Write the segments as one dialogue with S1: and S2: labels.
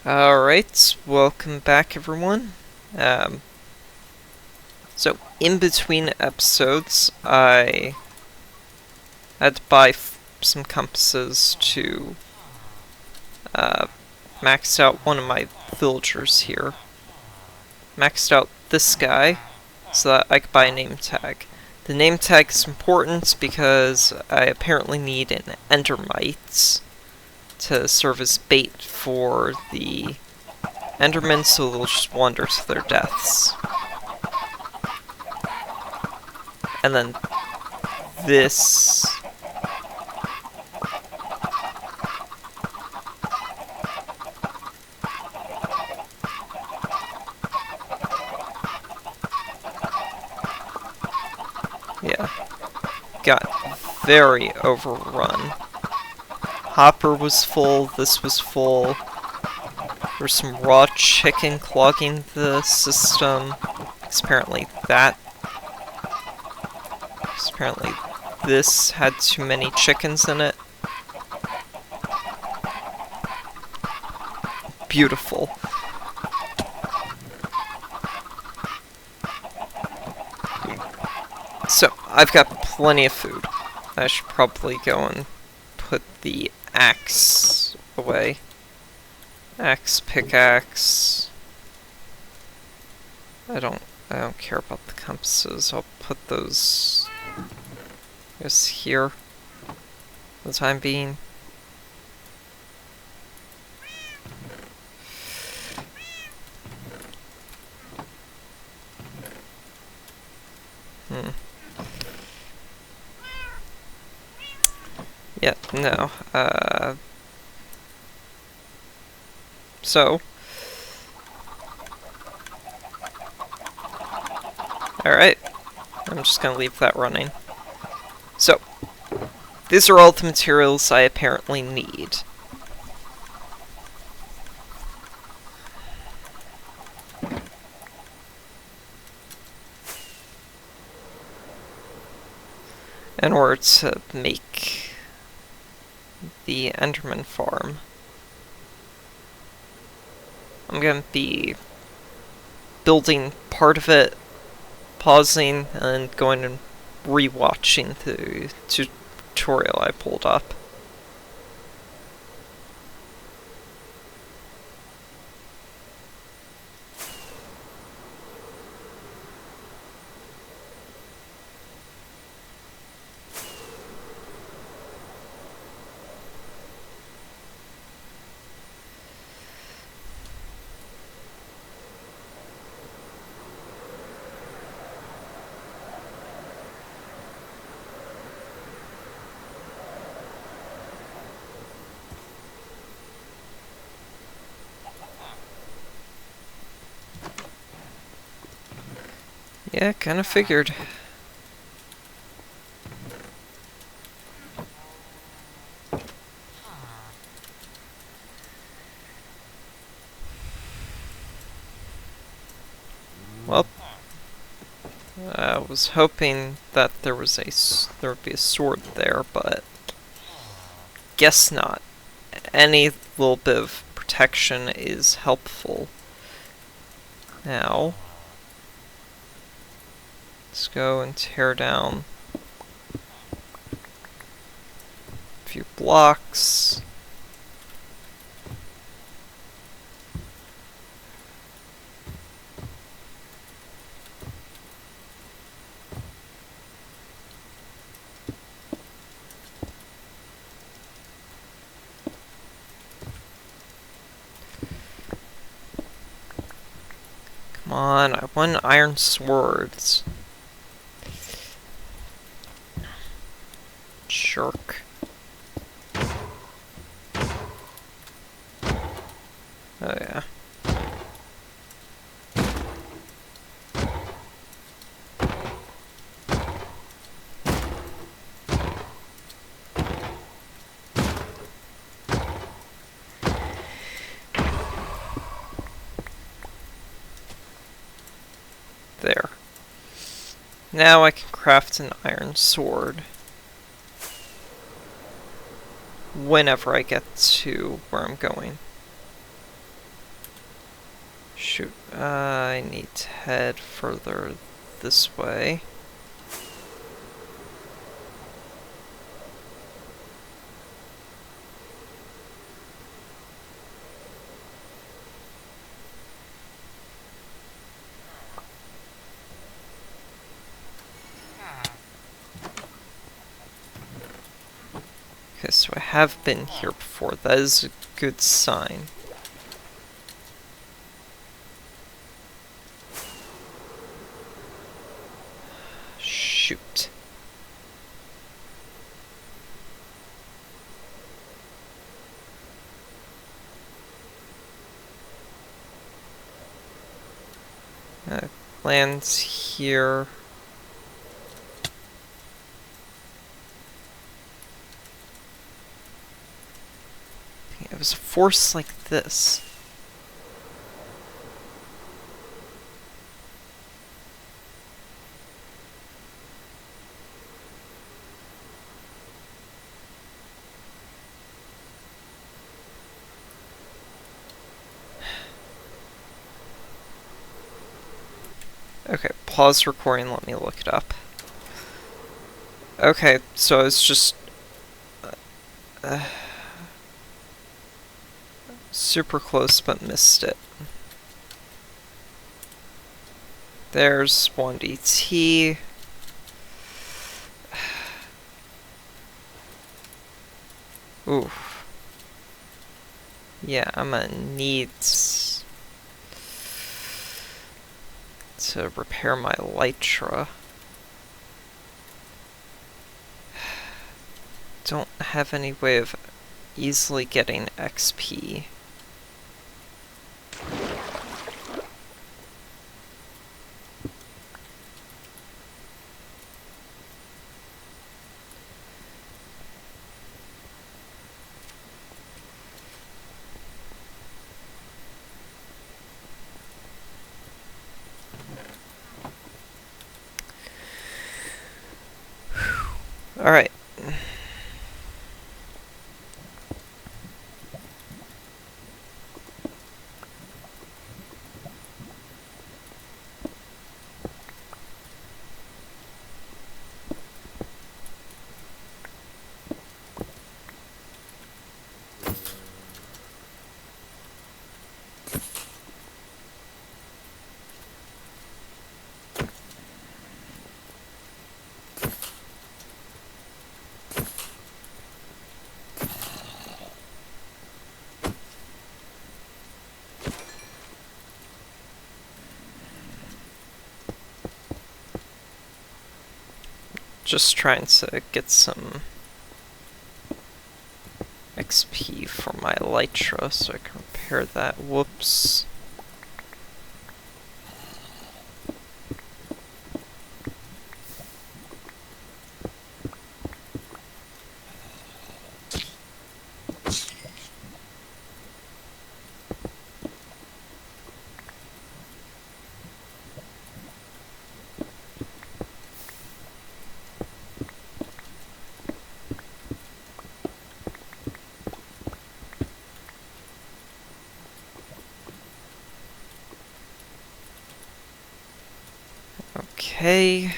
S1: Alright, welcome back everyone. So in between episodes, I had to buy some compasses to max out one of my villagers here. Maxed out this guy so that I could buy a name tag. The name tag is important because I apparently need an endermite to serve as bait for the endermen, so they'll just wander to their deaths. And then this... yeah, got very overrun. Hopper was full, this was full. There's some raw chicken clogging the system. Apparently this had too many chickens in it. Beautiful. So, I've got plenty of food. I should probably go and put the axe away. Axe, pickaxe. I don't care about the compasses. I'll put those just here for the time being. Yeah, no. So. Alright. I'm just gonna leave that running. So. These are all the materials I apparently need. In order to make the Enderman farm. I'm gonna be building part of it, pausing, and going and re-watching the tutorial I pulled up. Yeah, kinda figured. Well, I was hoping that there would be a sword there, but guess not. Any little bit of protection is helpful. Now, let's go and tear down a few blocks. Come on, I want iron swords. Jerk. Oh yeah. There. Now I can craft an iron sword. Whenever I get to where I'm going. Shoot, I need to head further this way. Okay, so I have been here before. That is a good sign. Shoot. Lands here. It was a force like this. Okay, pause recording, let me look it up. Okay, so it's just super close but missed it. There's 1DT. Ooh. Yeah, I'm gonna need to repair my Elytra. Don't have any way of easily getting XP. Alright. Just trying to get some XP for my Elytra so I can repair that. Whoops. Okay.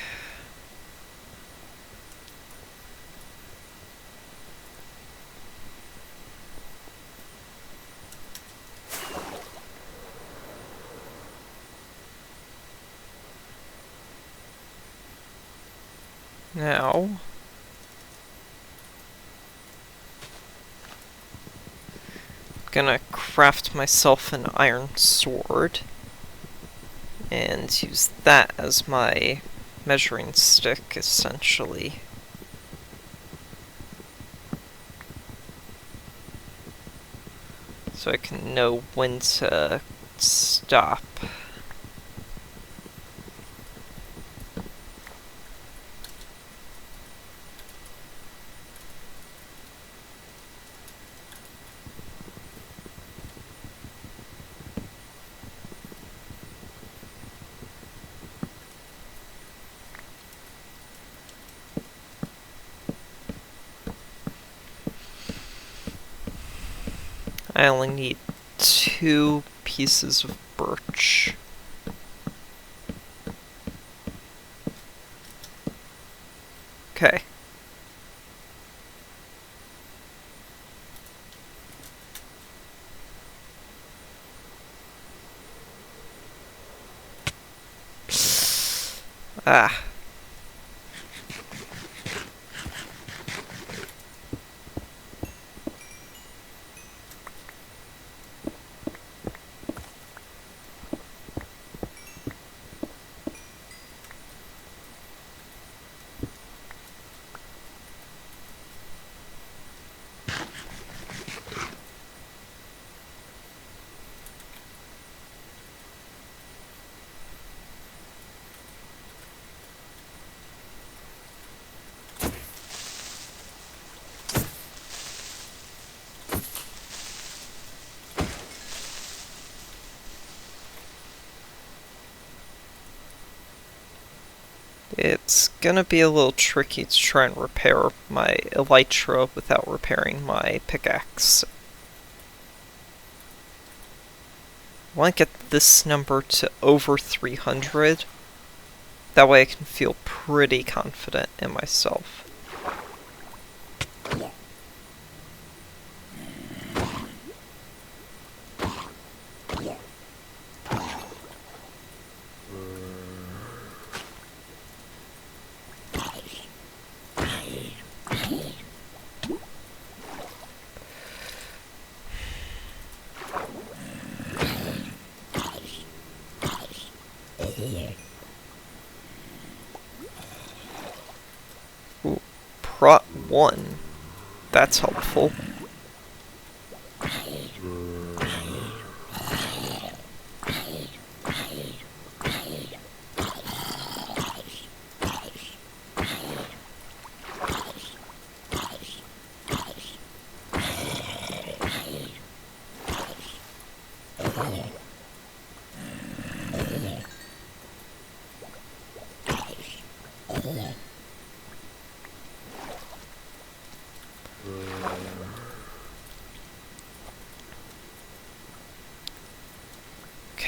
S1: Now, I'm gonna craft myself an iron sword and use that as my measuring stick, essentially. So I can know when to stop. I only need 2 pieces of birch. Okay. Ah. It's gonna be a little tricky to try and repair my elytra without repairing my pickaxe. I want to get this number to over 300. That way I can feel pretty confident in myself. Ooh, Prot 1. That's helpful.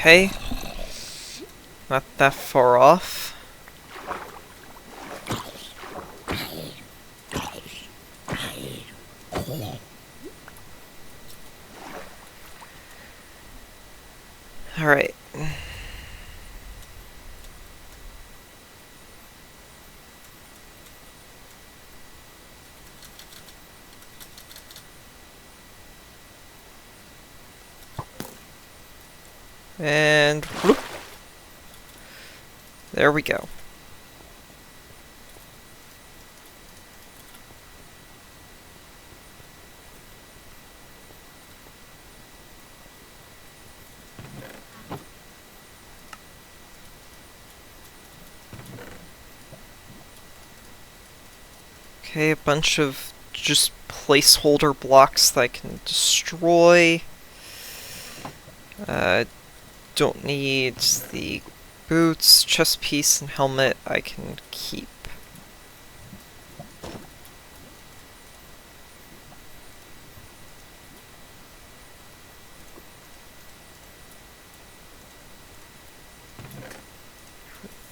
S1: Okay. Not that far off. Alright. And whoop. There we go. Okay, a bunch of just placeholder blocks that I can destroy. Don't need the boots, chest piece, and helmet I can keep.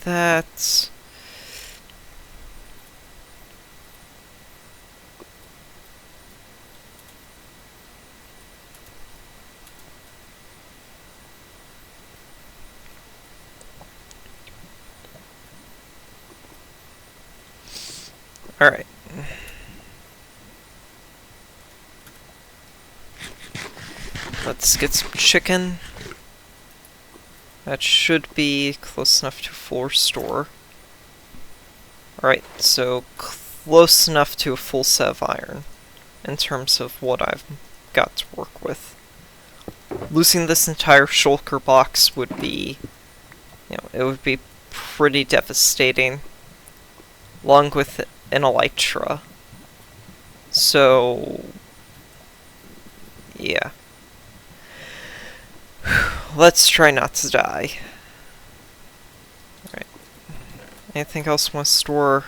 S1: That. Alright. Let's get some chicken. That should be close enough to a full restore. Alright, so close enough to a full set of iron in terms of what I've got to work with. Losing this entire shulker box would be, it would be pretty devastating, along with an elytra. So, yeah. Let's try not to die. Alright. Anything else I want to store?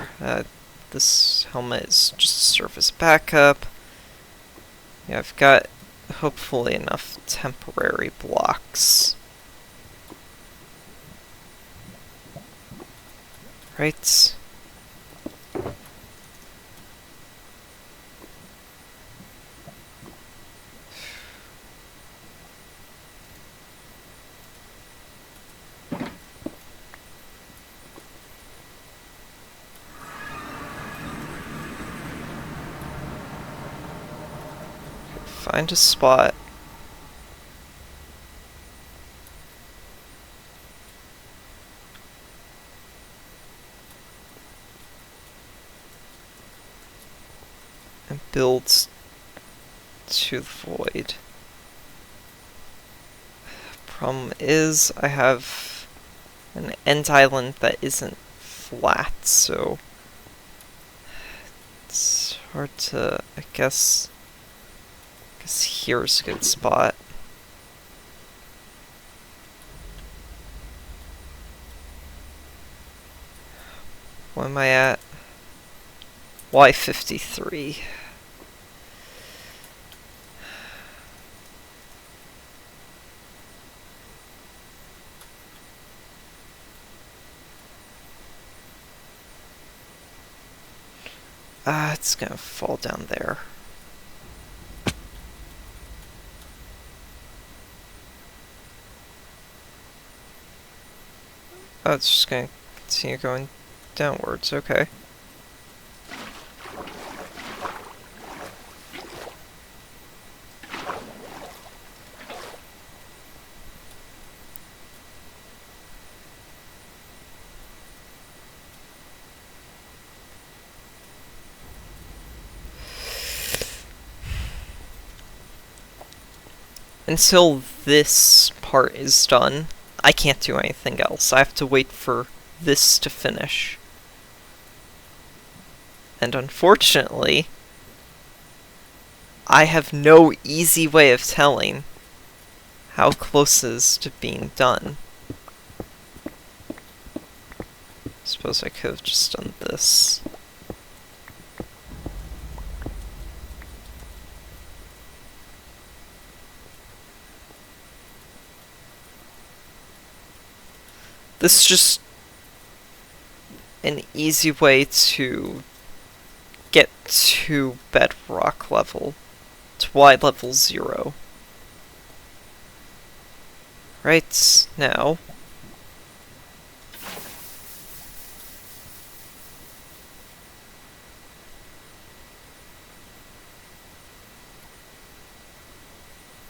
S1: This helmet is just to serve as backup. Yeah, I've got hopefully enough temporary blocks Right. Find a spot. And build to the void. Problem is, I have an end island that isn't flat, so it's hard to, I guess here's a good spot. What am I at? Y53. It's gonna fall down there. Oh, it's just gonna continue going downwards, okay. Until this part is done, I can't do anything else. I have to wait for this to finish. And unfortunately, I have no easy way of telling how close it is to being done. Suppose I could have just done this. This is just an easy way to get to bedrock level, to Y level 0. Right now,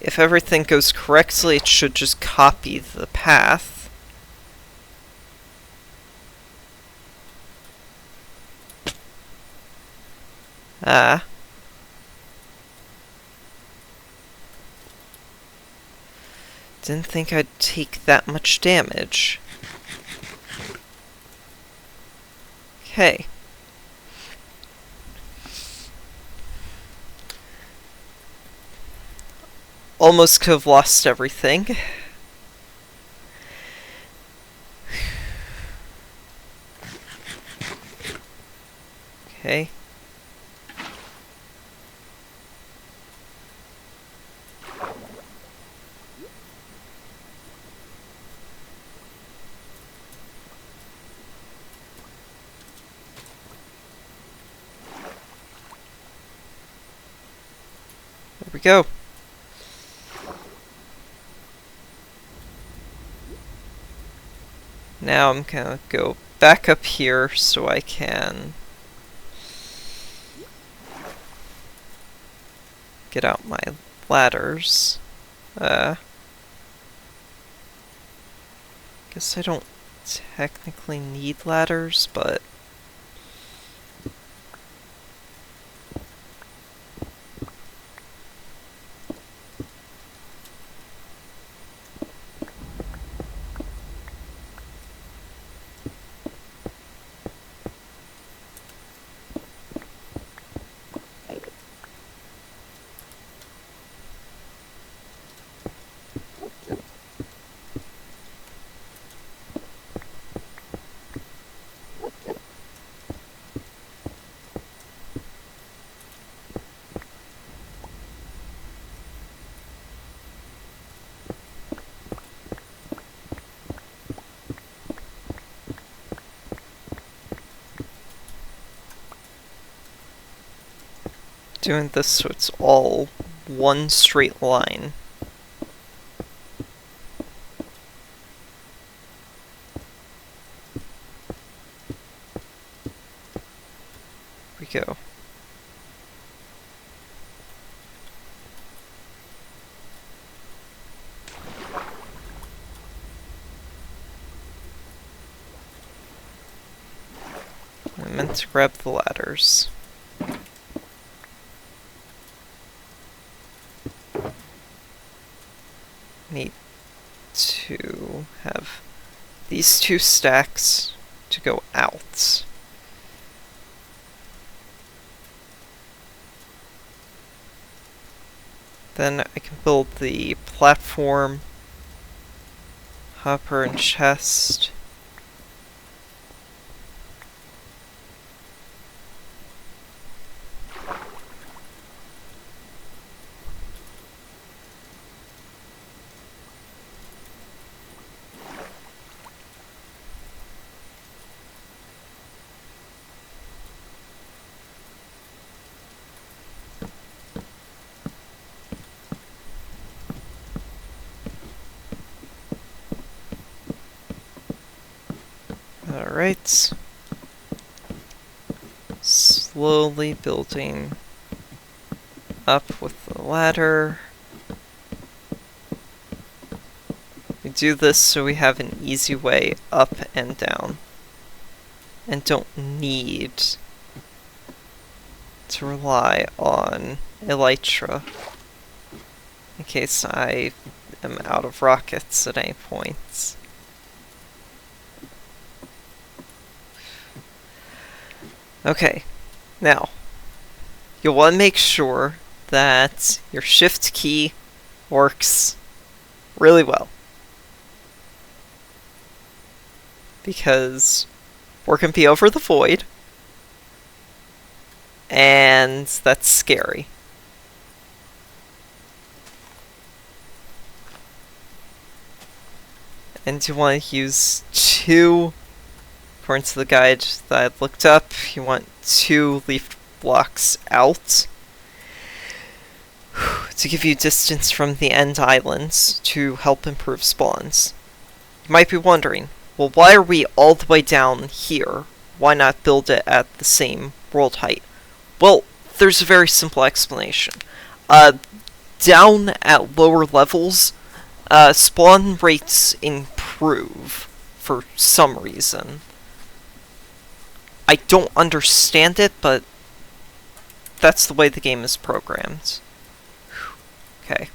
S1: if everything goes correctly, it should just copy the path. Didn't think I'd take that much damage. Okay. Almost could have lost everything. Okay. There we go. Now I'm gonna go back up here so I can get out my ladders. Guess I don't technically need ladders, but doing this so it's all one straight line. Here we go. I meant to grab the ladders. Need to have these 2 stacks to go out. Then I can build the platform, hopper, and chest. Alright. Slowly building up with the ladder. We do this so we have an easy way up and down. And don't need to rely on elytra in case I am out of rockets at any point. Okay, now, you'll want to make sure that your shift key works really well. Because we're going to be over the void, and that's scary. And you want to use 2, according to the guide that I looked up, you want 2 leaf blocks out to give you distance from the end islands to help improve spawns. You might be wondering, well, why are we all the way down here? Why not build it at the same world height? Well, there's a very simple explanation. Down at lower levels, spawn rates improve for some reason. I don't understand it, but that's the way the game is programmed. Okay.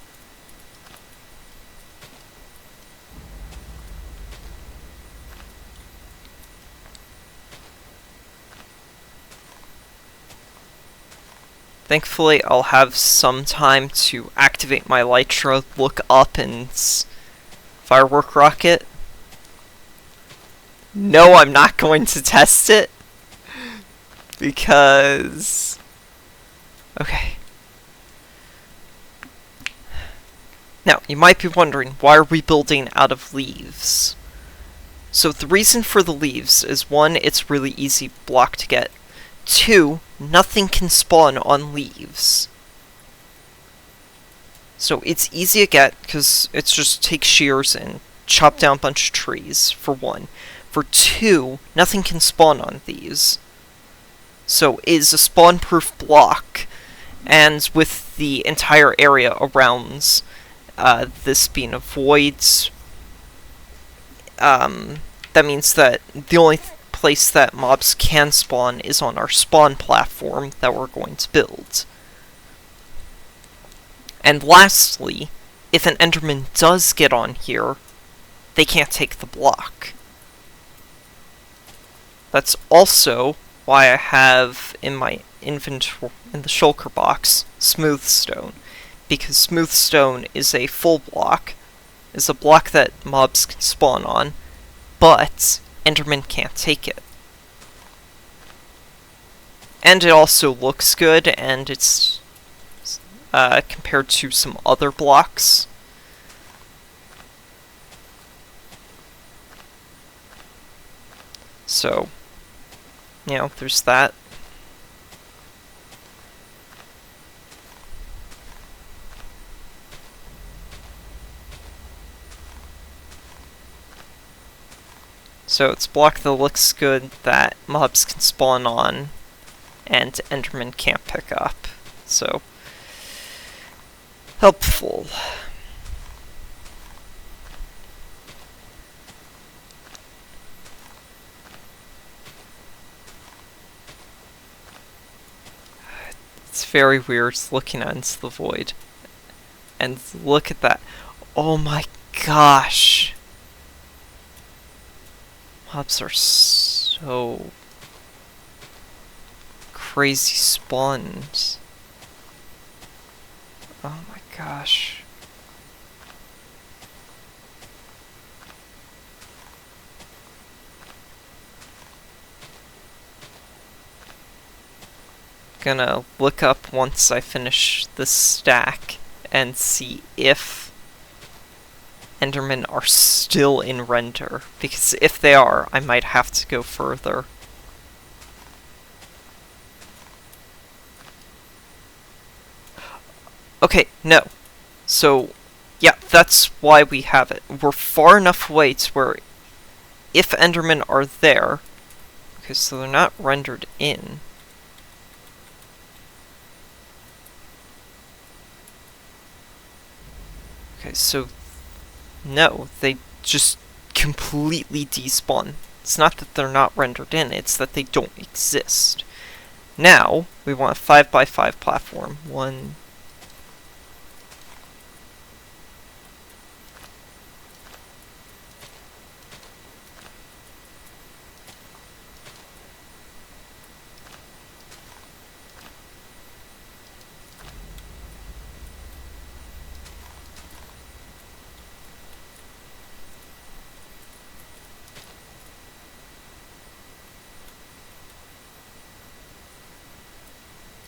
S1: Thankfully, I'll have some time to activate my elytra, look up, and firework rocket. No, I'm not going to test it. Because... okay. Now, you might be wondering, why are we building out of leaves? So the reason for the leaves is 1, it's really easy block to get. 2, nothing can spawn on leaves. So it's easy to get, because it's just take shears and chop down a bunch of trees, for 1. For 2, nothing can spawn on these. So it is a spawn-proof block, and with the entire area around this being a void, that means that the only place that mobs can spawn is on our spawn platform that we're going to build. And lastly, if an Enderman does get on here, they can't take the block. That's also why I have in my inventory, in the shulker box, smooth stone. Because smooth stone is a full block, is a block that mobs can spawn on, but Enderman can't take it. And it also looks good, and it's compared to some other blocks. So, you know, there's that. So it's a block that looks good that mobs can spawn on and Enderman can't pick up. So, helpful. It's very weird looking out into the void. And look at that. Oh my gosh. Mobs are so crazy spawns. Oh my gosh. Gonna look up once I finish this stack and see if Endermen are still in render, because if they are, I might have to go further. Okay, no. So, yeah, that's why we have it. We're far enough away to where if Endermen are there, okay, so they're not rendered in. Okay, so no, they just completely despawn. It's not that they're not rendered in, it's that they don't exist. Now, we want a 5x5 platform. One.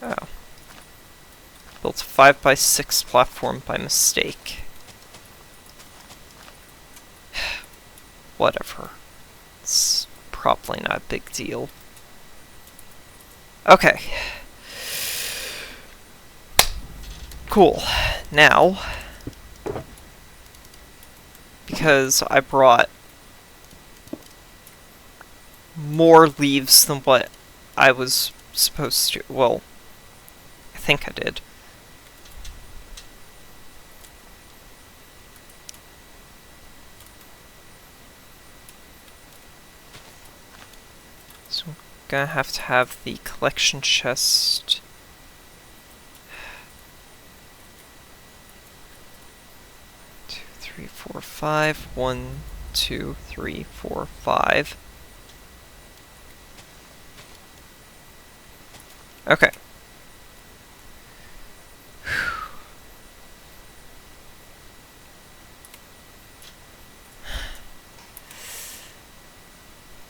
S1: Oh. Built a 5x6 platform by mistake. Whatever. It's probably not a big deal. Okay. Cool. Now, because I brought more leaves than what I was supposed to, well, I think I did. So I'm gonna have to have the collection chest. Two, three, four, five. 1, 2, 3, 4, 5. Okay.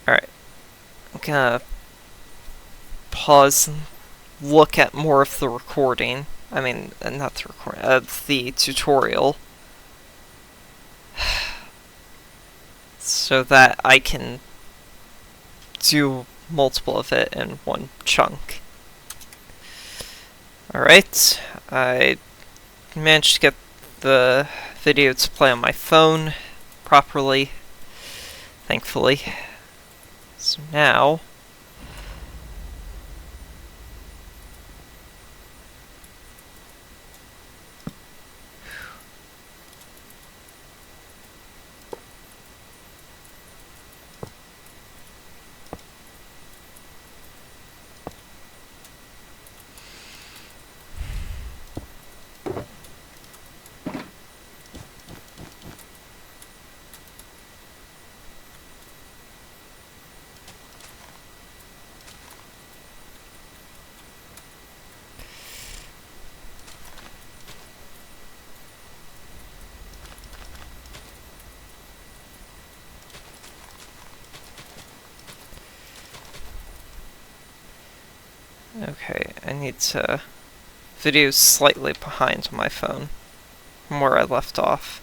S1: Alright. I'm gonna pause and look at more of the recording. I mean, not the recording, the tutorial. So that I can do multiple of it in one chunk. Alright, I managed to get the video to play on my phone properly, thankfully. So now, okay, I need to... Video's slightly behind on my phone from where I left off.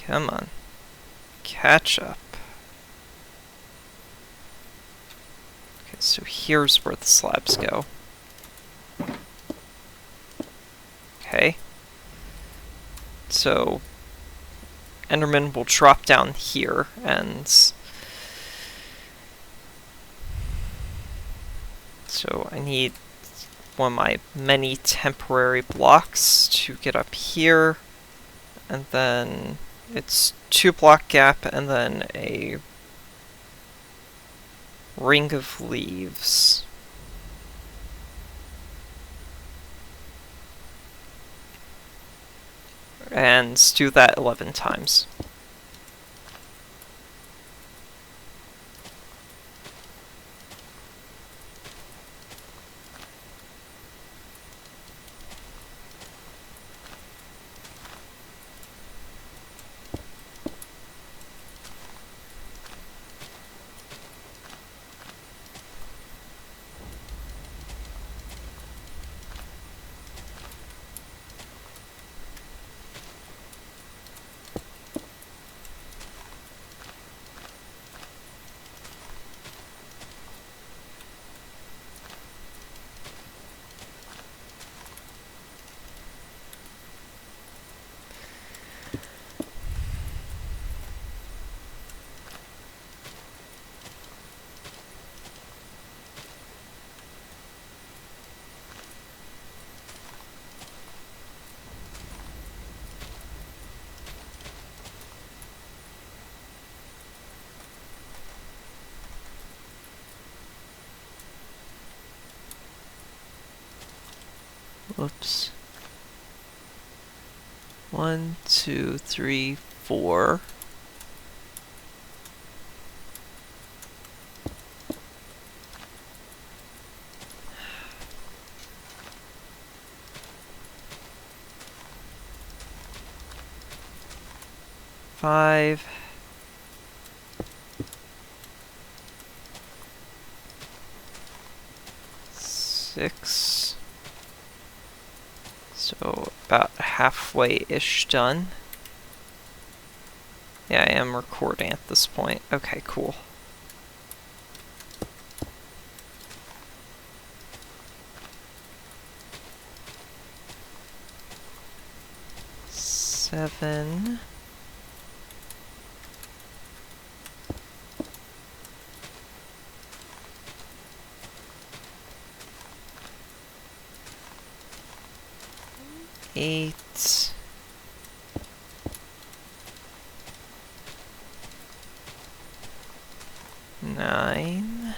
S1: Come on. Catch up. Okay, so here's where the slabs go. Okay. So, Enderman will drop down here, and so I need one of my many temporary blocks to get up here, and then it's 2-block gap, and then a ring of leaves. And do that 11 times. Whoops. 1, 2, 3, 4. Five. 6. So about halfway-ish done. Yeah, I am recording at this point. Okay, cool. Seven. 8. 9.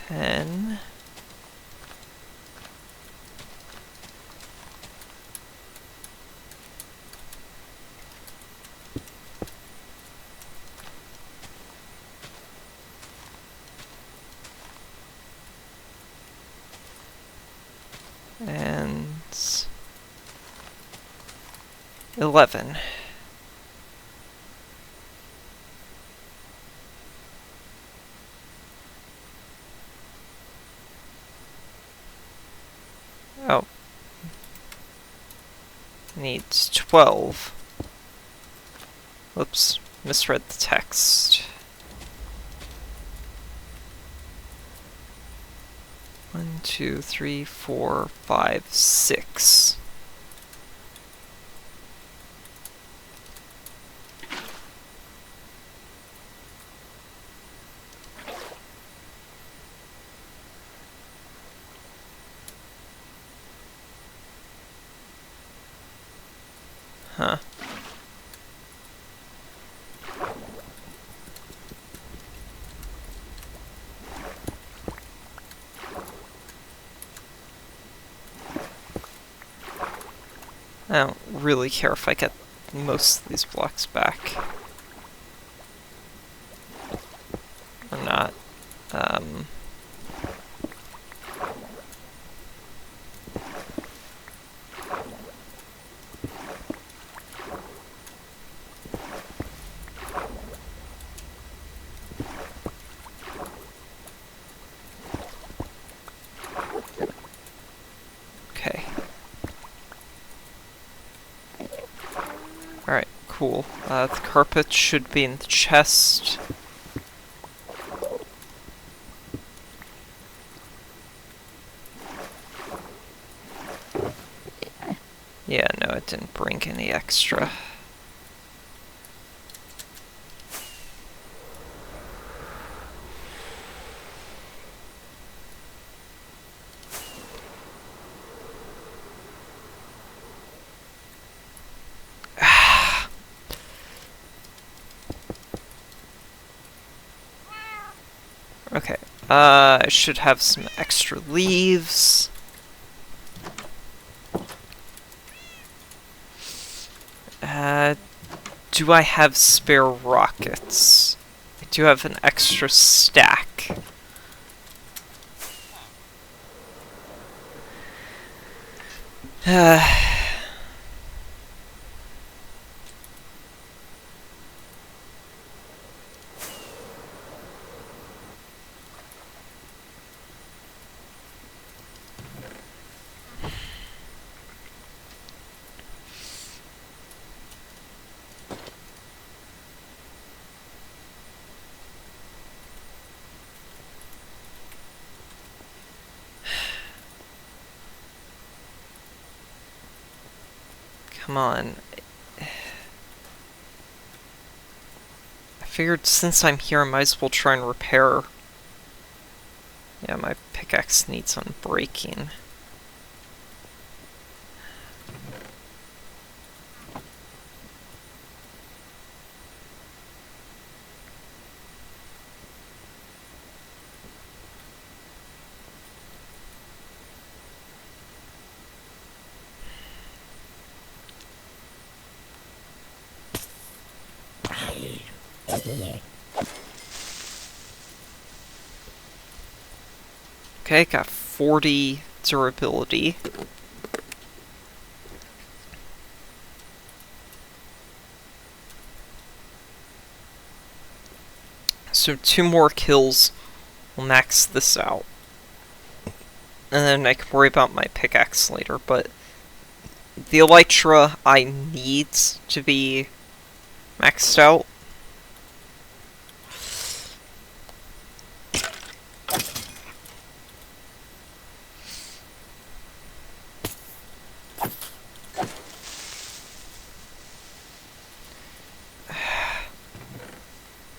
S1: 10. 11. Oh. Needs 12. Whoops, misread the text. 1, 2, 3, 4, 5, 6. Huh. I don't really care if I get most of these blocks back. Or not. Okay. Alright, cool. The carpet should be in the chest. Yeah, no, it didn't bring any extra. Okay, I should have some extra leaves. Do I have spare rockets? I do have an extra stack. Come on. I figured since I'm here, I might as well try and repair. Yeah, my pickaxe needs unbreaking. Okay, got 40 durability. So 2 more kills will max this out. And then I can worry about my pickaxe later, but the elytra I need to be maxed out.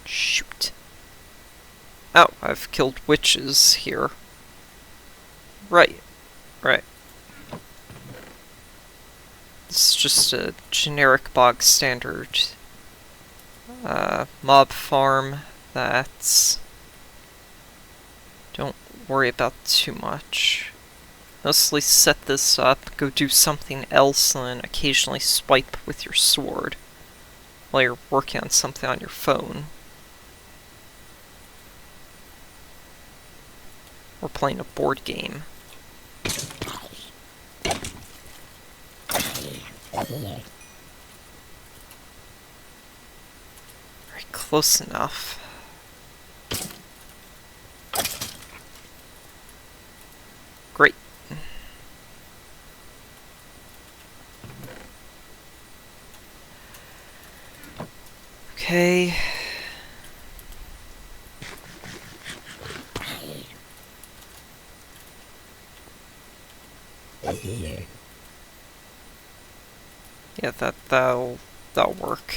S1: Shoot. Oh, I've killed witches here. Right. Right. It's just a generic bog standard mob farm that's... Don't worry about too much. Mostly set this up, go do something else, and then occasionally swipe with your sword while you're working on something on your phone. Or playing a board game. Very close enough. Great. Okay. Yeah, that'll work.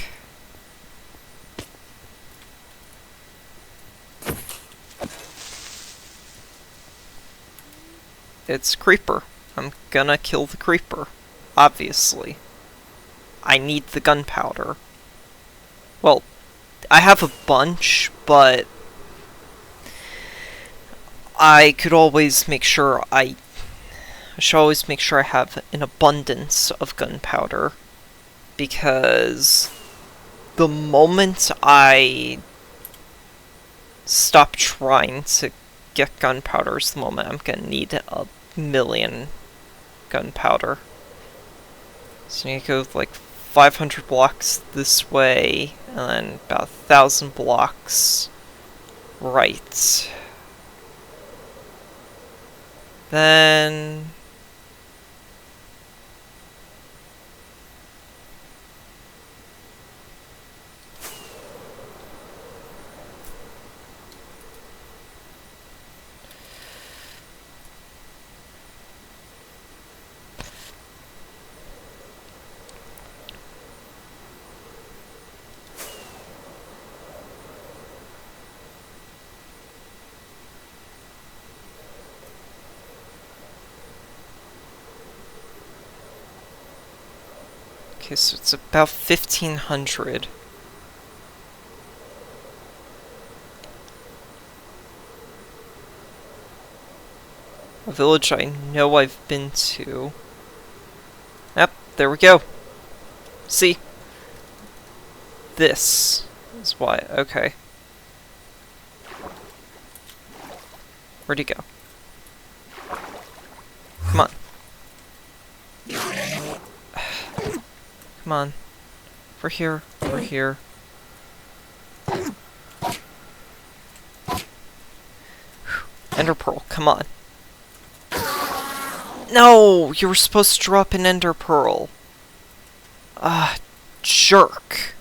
S1: It's creeper. I'm gonna kill the creeper. Obviously. I need the gunpowder. Well, I have a bunch, but I could always make sure I should always make sure I have an abundance of gunpowder, because the moment I stop trying to get gunpowder is the moment I'm gonna need a million gunpowder. So you go like 500 blocks this way, and then about 1,000 blocks right. Then... Okay, so it's about 1,500. A village I know I've been to. Yep, there we go. See? This is why. Okay. Where'd he go? Come on. Come on. We're here. We're here. Ender Pearl, come on. No! You were supposed to drop an Ender Pearl. Ah, jerk.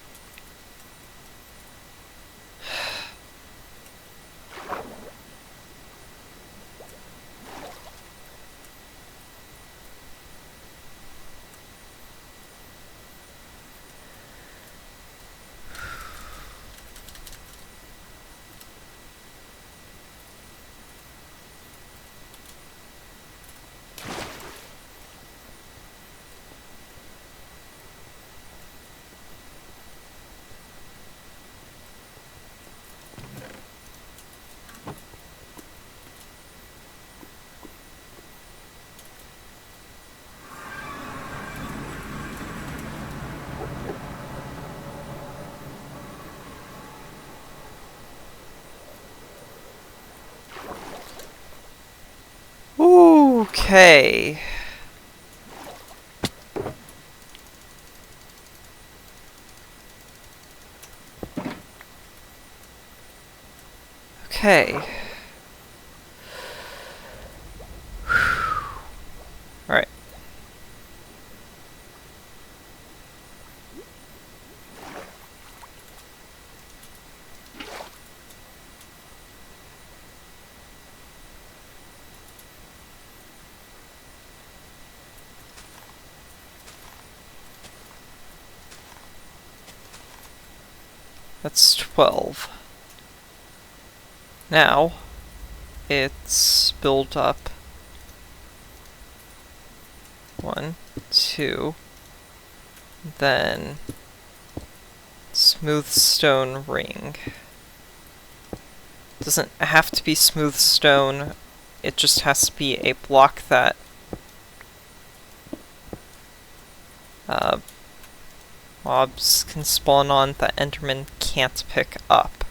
S1: Okay. Okay. Alright. That's 12. Now, it's built up 1, 2, then smooth stone ring. Doesn't have to be smooth stone, it just has to be a block that mobs can spawn on that Enderman can't pick up.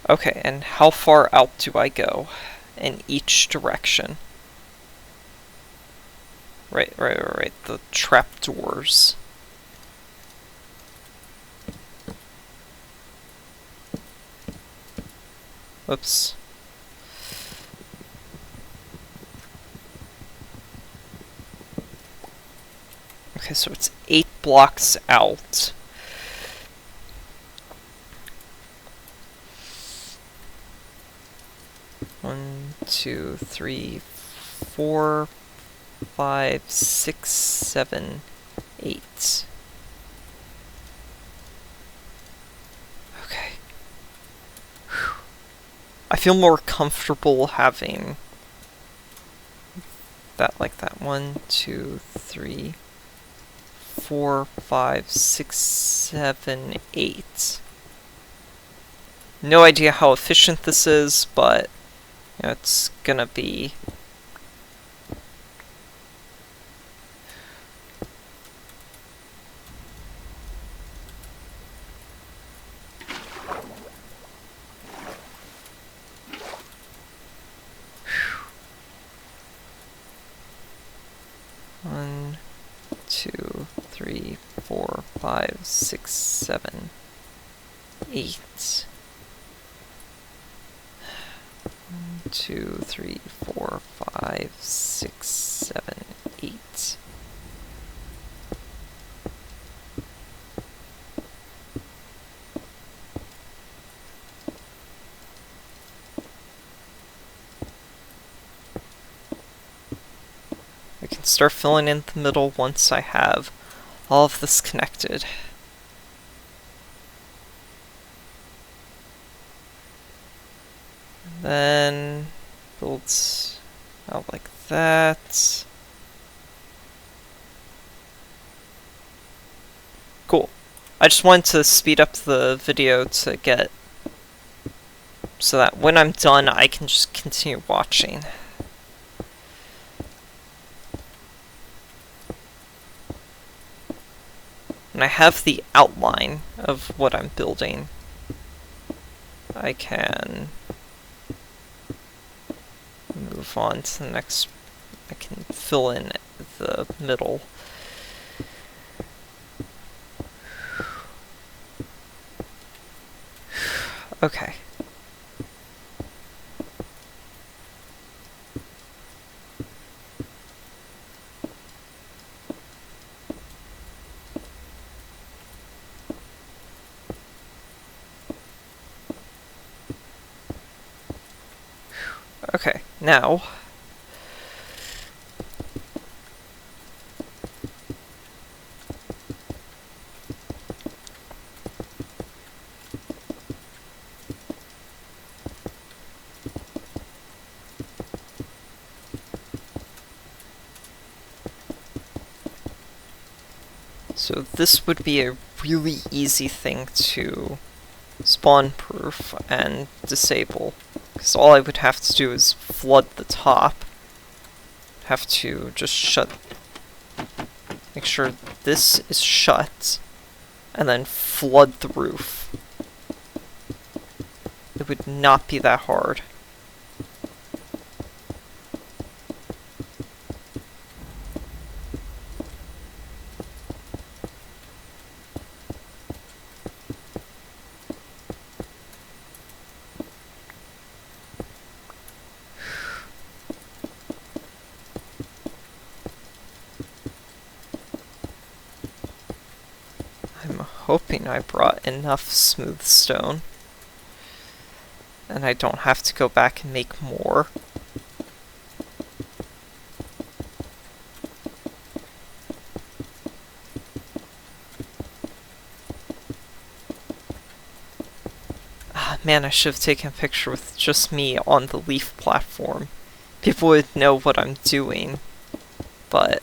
S1: Okay, and how far out do I go in each direction? Right, the trapdoors. Whoops. Okay, so it's 8 blocks out. One, 2, 3, 4, 5, 6, 7, 8. Okay. Whew. I feel more comfortable having that like that. 1, 2, 3, 4, 5, 6, 7, 8. No idea how efficient this is, but you know, it's gonna be. One, 2, 3, 4, 5, 6, 7, 8. 1, 2, 3, 4, 5, 6, 7, 8. I can start filling in the middle once I have all of this connected. Then build Out like that. Cool. I just wanted to speed up the video to get so that when I'm done I can just continue watching. And I have the outline of what I'm building. I can move on to the next. I can fill in the middle. Okay. Okay, now so this would be a really easy thing to spawn proof and disable, because all I would have to do is flood the top. Have to just make sure this is shut, and then flood the roof. It would not be that hard. I'm hoping I brought enough smooth stone, and I don't have to go back and make more. Ah, man, I should have taken a picture with just me on the leaf platform. People would know what I'm doing, but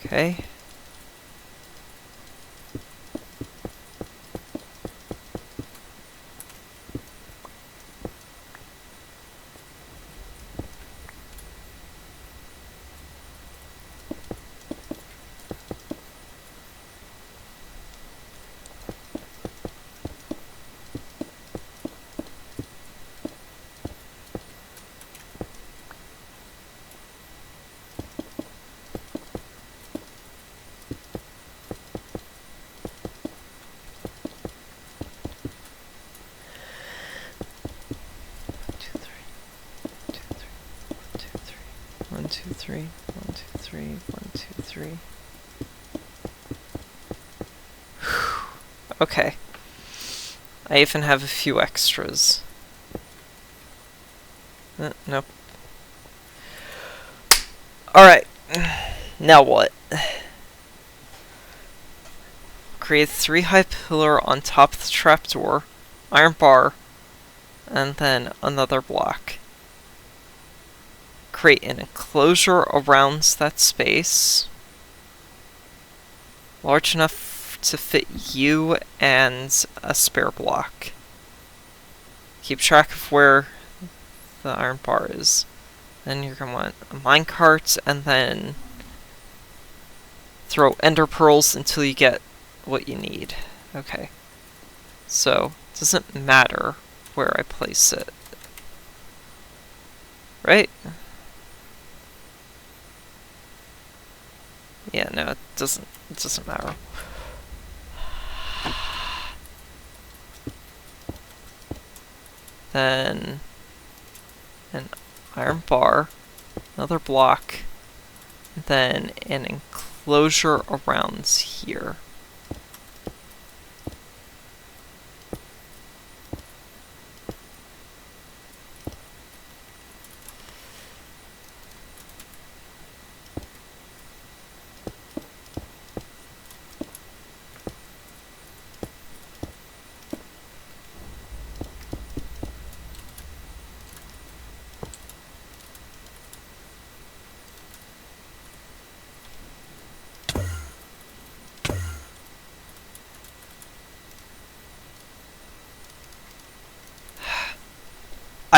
S1: okay. One, two, three. 1, 2, 3. 1, 2, 3. Okay. I even have a few extras. Nope. Alright. Now what? Create 3 high pillar on top of the trapdoor, iron bar, and then another block. Create an enclosure around that space, large enough to fit you and a spare block. Keep track of where the iron bar is. Then you're going to want a minecart, and then throw ender pearls until you get what you need. Okay. So, it doesn't matter where I place it. Right? Yeah, no, it doesn't matter. Then an iron bar, another block, then an enclosure around here.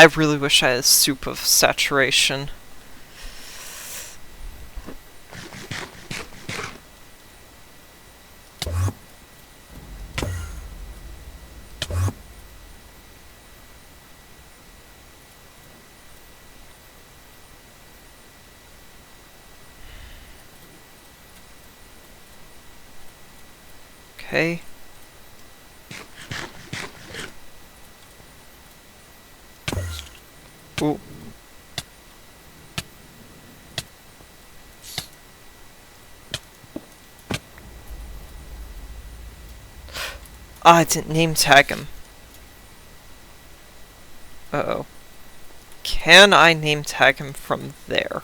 S1: I really wish I had a soup of saturation. Okay. Ooh. Ah, I didn't name tag him. Uh-oh. Can I name tag him from there?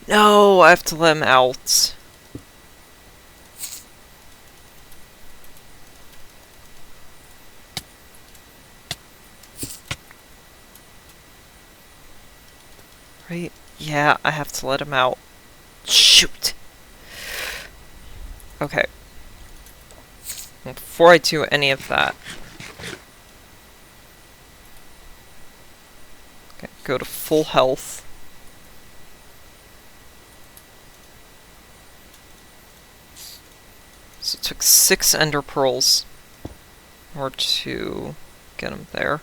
S1: No, I have to let him out. Right? Yeah, I have to let him out. Shoot! Okay. Well, before I do any of that... Okay, go to full health. So it took 6 ender pearls in order to get him there.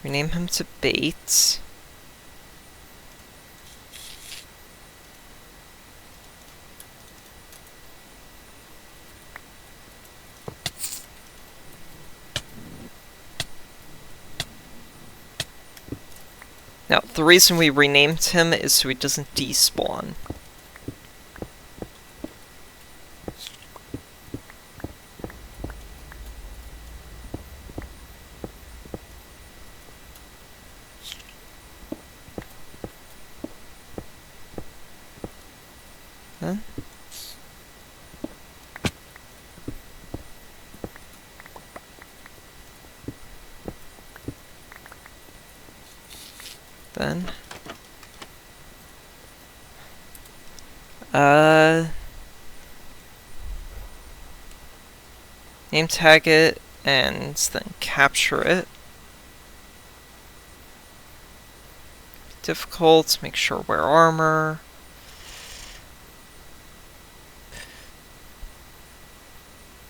S1: Rename him to Bait. Now, the reason we renamed him is so he doesn't despawn. Huh? Then... name tag it, and then capture it. Difficult, make sure wear armor.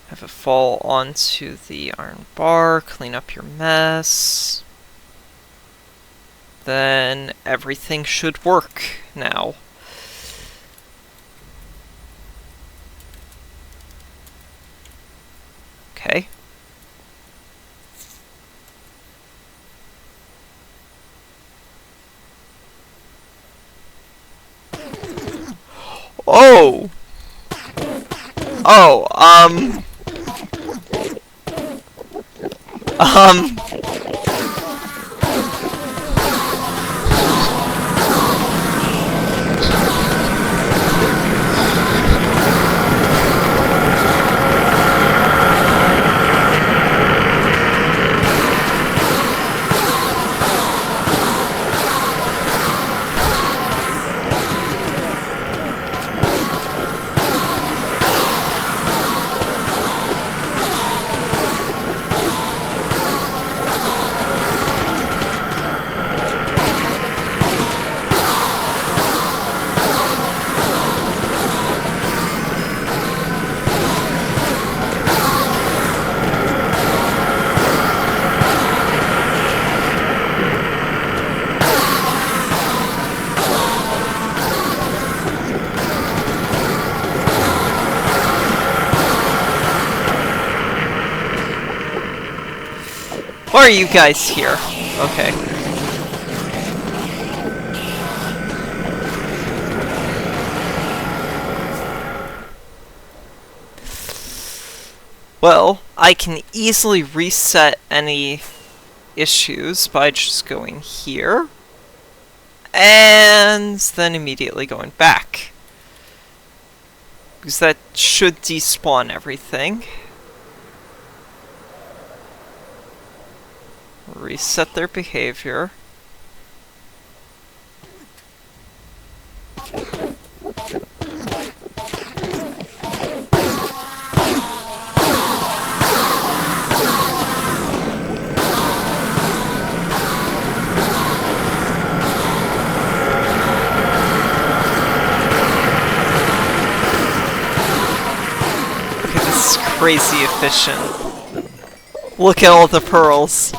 S1: Have it fall onto the iron bar, clean up your mess. Then everything should work now. Okay. Oh! Oh, why are you guys here? Okay. Well, I can easily reset any issues by just going here, and then immediately going back. because that should despawn everything. Reset their behavior. Crazy efficient. Look at all the pearls.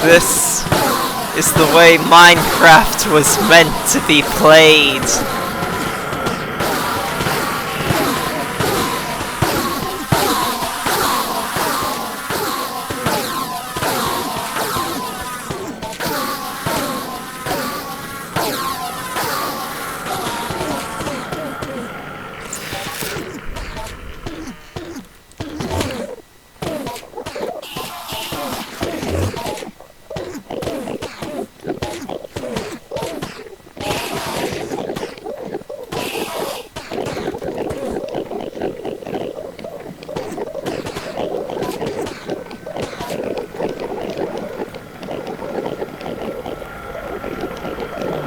S1: This is the way Minecraft was meant to be played.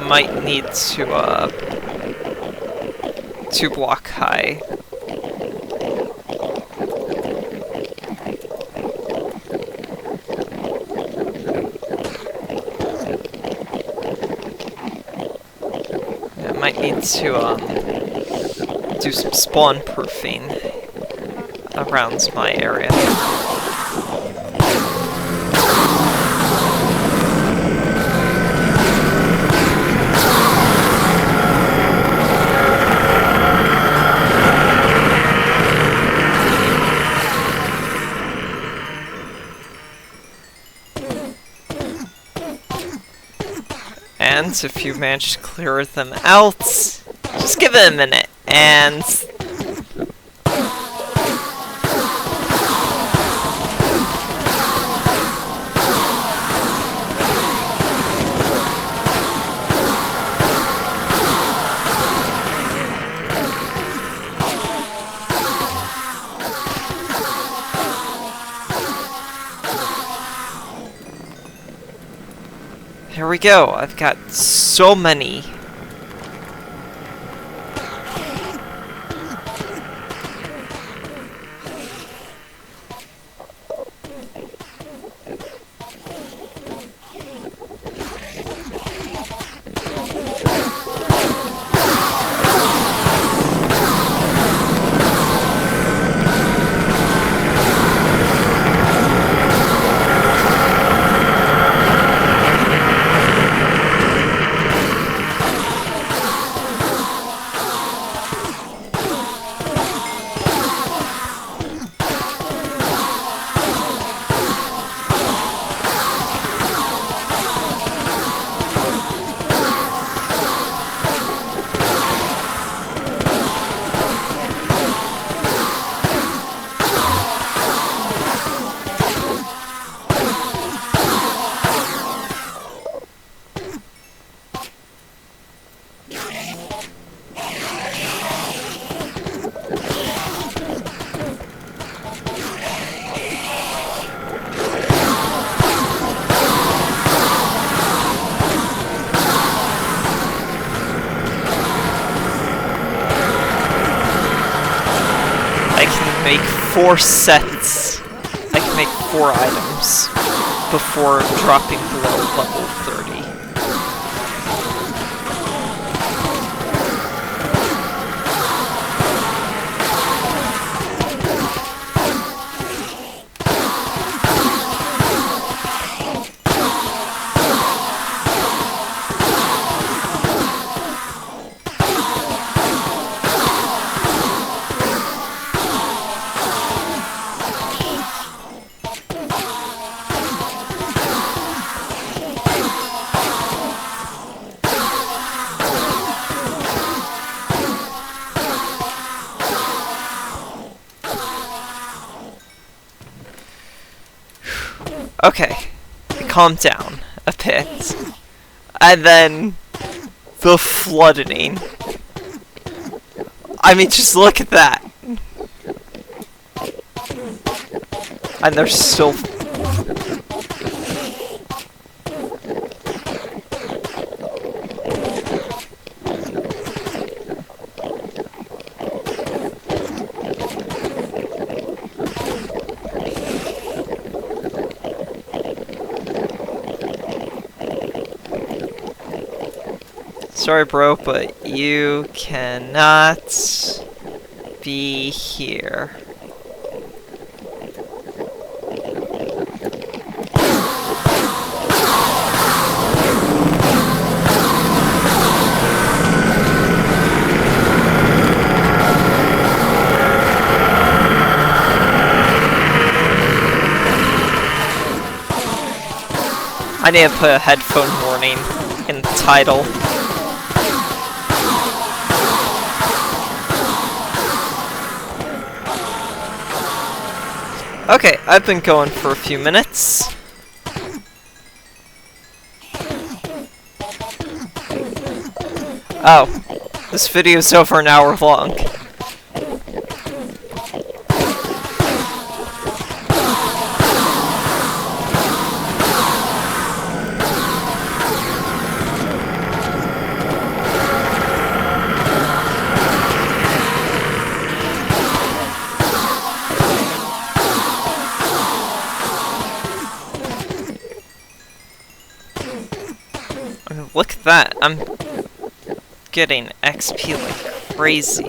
S1: Might need to, 2 block high. I might need to, do some spawn proofing around my area. And if you manage to clear them out, just give it a minute, and here we go. I've got so many. Make 4 sets. I can make 4 items before dropping below level 30. Okay, calm down a bit. And then the flooding. I mean, just look at that. And there's still... Sorry, bro, but you cannot be here. I need to put a headphone warning in the title. Okay, I've been going for a few minutes. Oh, this video's over an hour long. Look at that, I'm getting XP like crazy.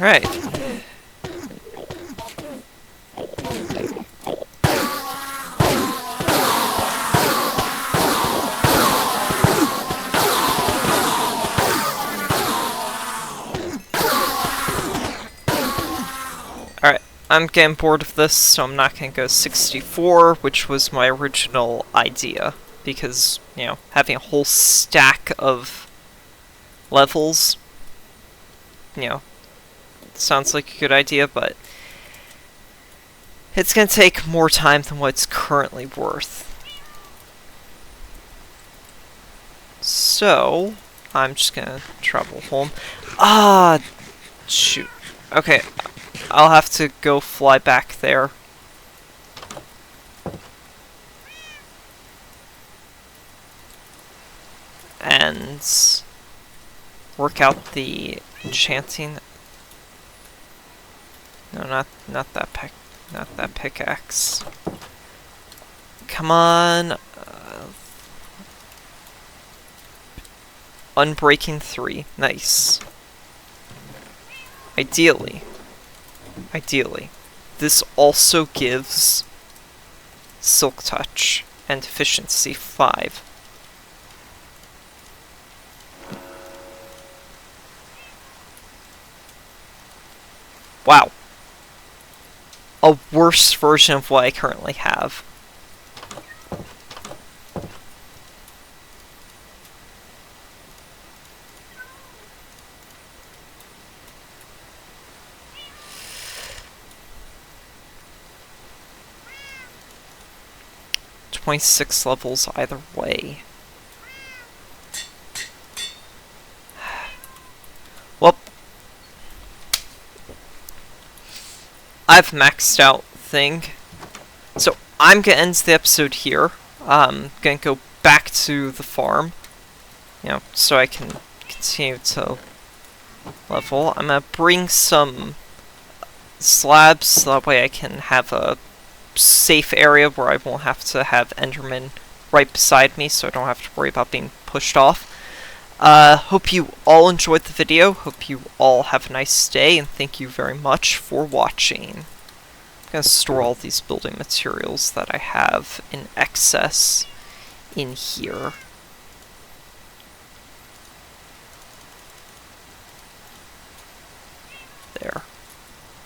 S1: Right. Alright, I'm getting bored of this, so I'm not gonna go 64, which was my original idea. Because, you know, having a whole stack of levels, you know, sounds like a good idea, but it's gonna take more time than what it's currently worth. So, I'm just gonna travel home. Ah, shoot. Okay, I'll have to go fly back there. And work out the enchanting. No, not that pickaxe. Come on. Unbreaking 3. Nice. Ideally, this also gives Silk Touch and Efficiency 5. Wow. A worse version of what I currently have. .6 levels either way. Well, I've maxed out thing, so I'm gonna end the episode here. Gonna go back to the farm, you know, so I can continue to level. I'm gonna bring some slabs so that way I can have a safe area where I won't have to have Enderman right beside me, so I don't have to worry about being pushed off. Hope you all enjoyed the video, hope you all have a nice day, and thank you very much for watching. I'm gonna store all these building materials that I have in excess in here. There.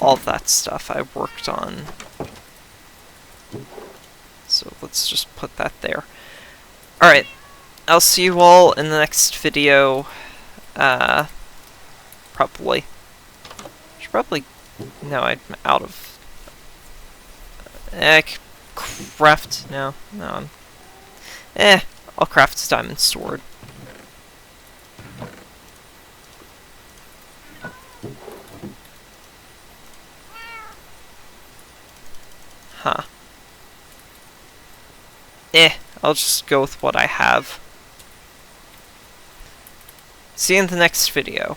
S1: All that stuff I worked on. So let's just put that there. Alright, I'll see you all in the next video. Probably. Should probably... No, I'm out of... craft... No, I'll craft a diamond sword. Huh. I'll just go with what I have. See you in the next video.